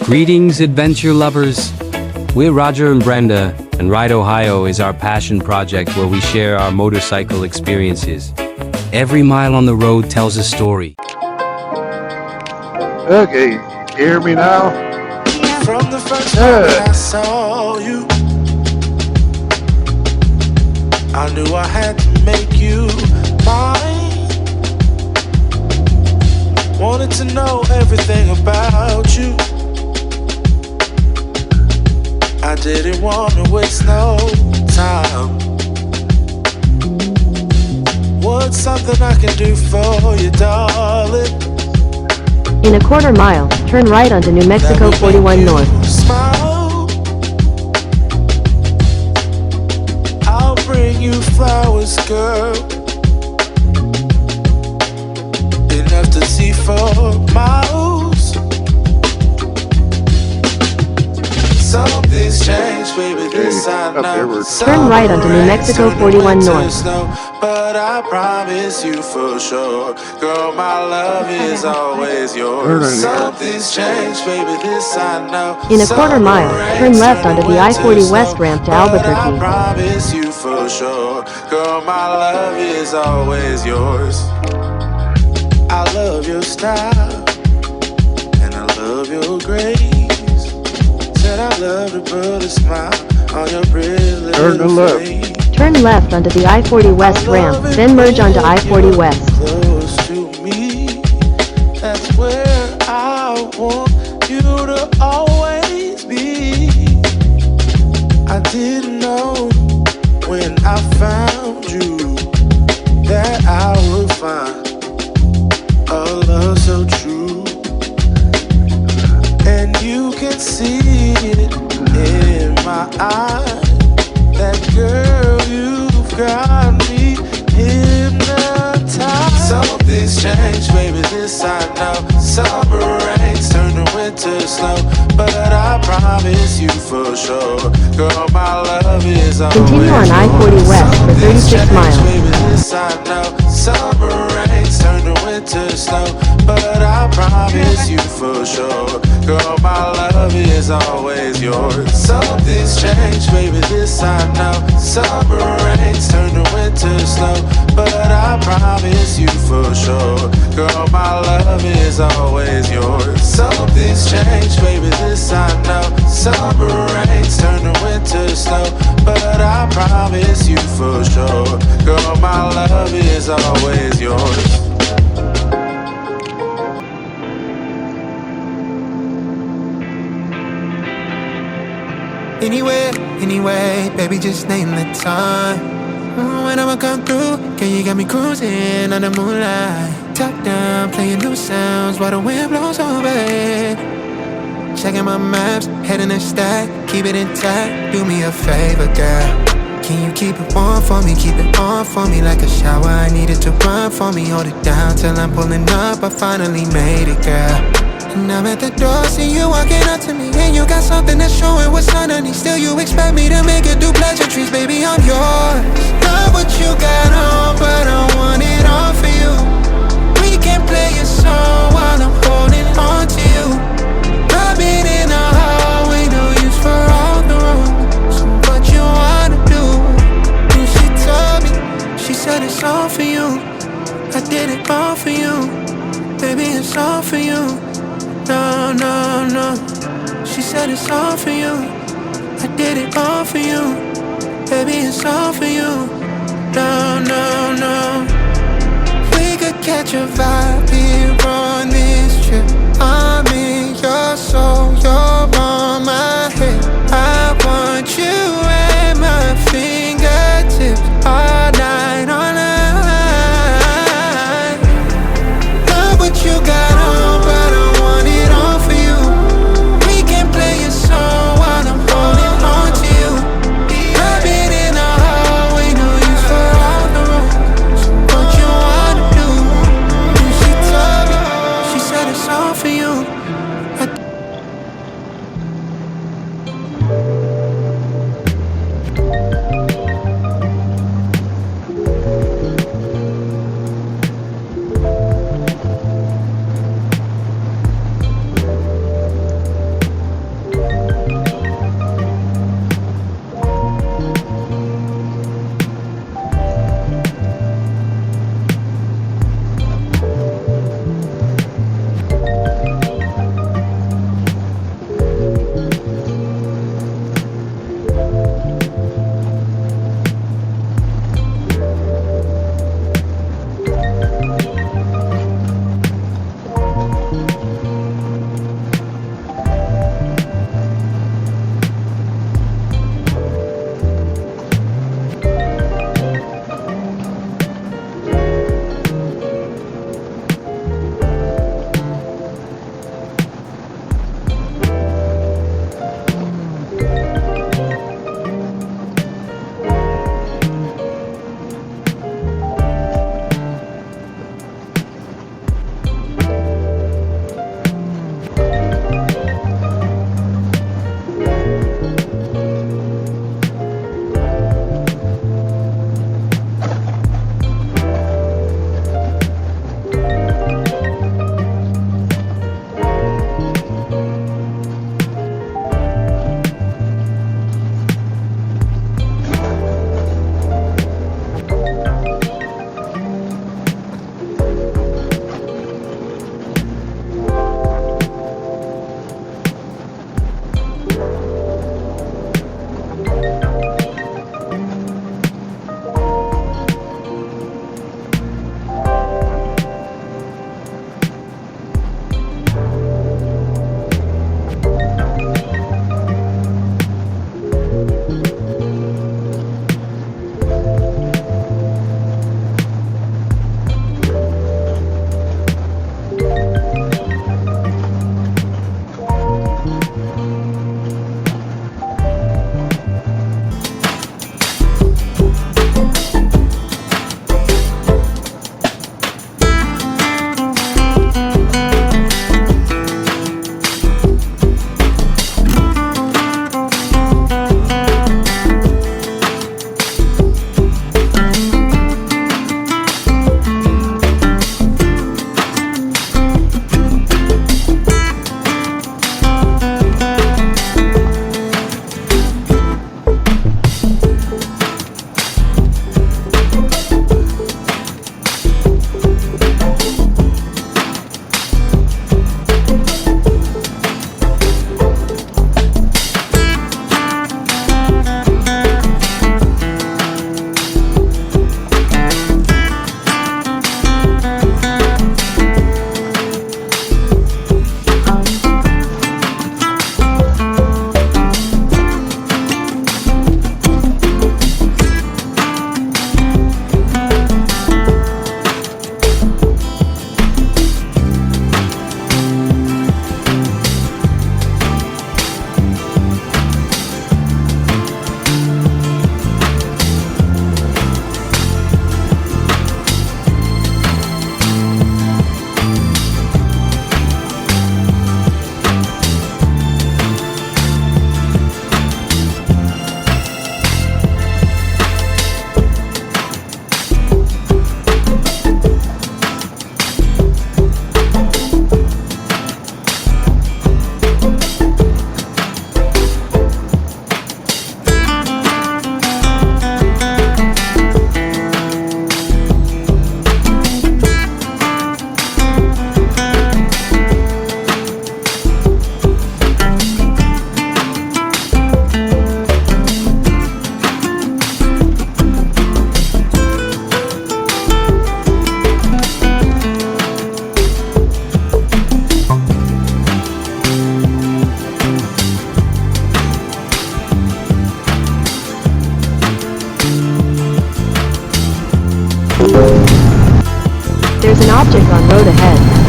Greetings, adventure lovers. We're Roger and Brenda, and Ride Ohio is our passion project where we share our motorcycle experiences. Every mile on the road tells a story. Okay, you hear me now? From the first moment I saw you, I knew I had to make you mine. Wanted to know everything about you. I didn't want to waste no time. What's something I can do for you, darling? In a quarter mile, turn right onto New Mexico 41 North. Smile. I'll bring you flowers, girl. Enough to see for miles. Something's changed, baby, this I know. Turn right onto New Mexico 41 North. But I promise you for sure, girl, my love is always yours. Something's changed, baby, this I know. In a quarter mile, turn left onto the I-40 West ramp to Albuquerque. I promise you for sure, girl, my love is always yours. I love your style, and I love your grace. Said I love to put a smile on your pretty little face. Turn left onto the I-40 West ramp, then merge onto I-40 West. Close to me, that's where I want you to always be. I didn't know when I found you that I would find a love so true. And you can see it in my eyes. That girl, you've got me hypnotized. Something's changed, baby, this I know. Summer rains turn to winter snow. But I promise you for sure, girl, my love is always yours. Continue on I-40 West for 36 miles. Baby, this I know. Summer rains turn to winter snow. But I promise you for sure, girl, my love is always yours. Something's changed, baby, this I know. Summer rains turn to winter snow. But I promise you for sure, girl, my love is always yours. Something's changed, baby, this I know. Summer rains turn to winter snow. But I promise you for sure, girl, my love is always yours. Anyway, baby, just name the time. When I'ma come through, girl, you got me cruising under moonlight. Top down, playing new sounds while the wind blows over it. Checking my maps, heading a stack, keep it intact. Do me a favor, girl. Can you keep it warm for me, keep it on for me like a shower? I needed to run for me, hold it down till I'm pulling up. I finally made it, girl. And I'm at the door, see you walking up to me, and you got something that's showing what's underneath. Still you expect me to make it do pleasantries, baby, I'm yours. Love what you got on, but I want it all for you. We can play a song while I'm holding on to you. Rubbing in the hallway, no use for all the rules. So what you wanna do? And she told me, she said it's all for you. I did it all for you, baby, it's all for you. No, no, no. She said it's all for you. I did it all for you. Baby, it's all for you. No, no, no. We could catch a vibe here on this trip. I'm in your soul, you're on my head. I want you at my fingertips all night, all night. Love what you got on, but I want it all for you. We can play a song while I'm holding on to you. Rubbing in the hallway, no use for all the rules. What you wanna do? And she told me, she said it's all for you. object on road ahead.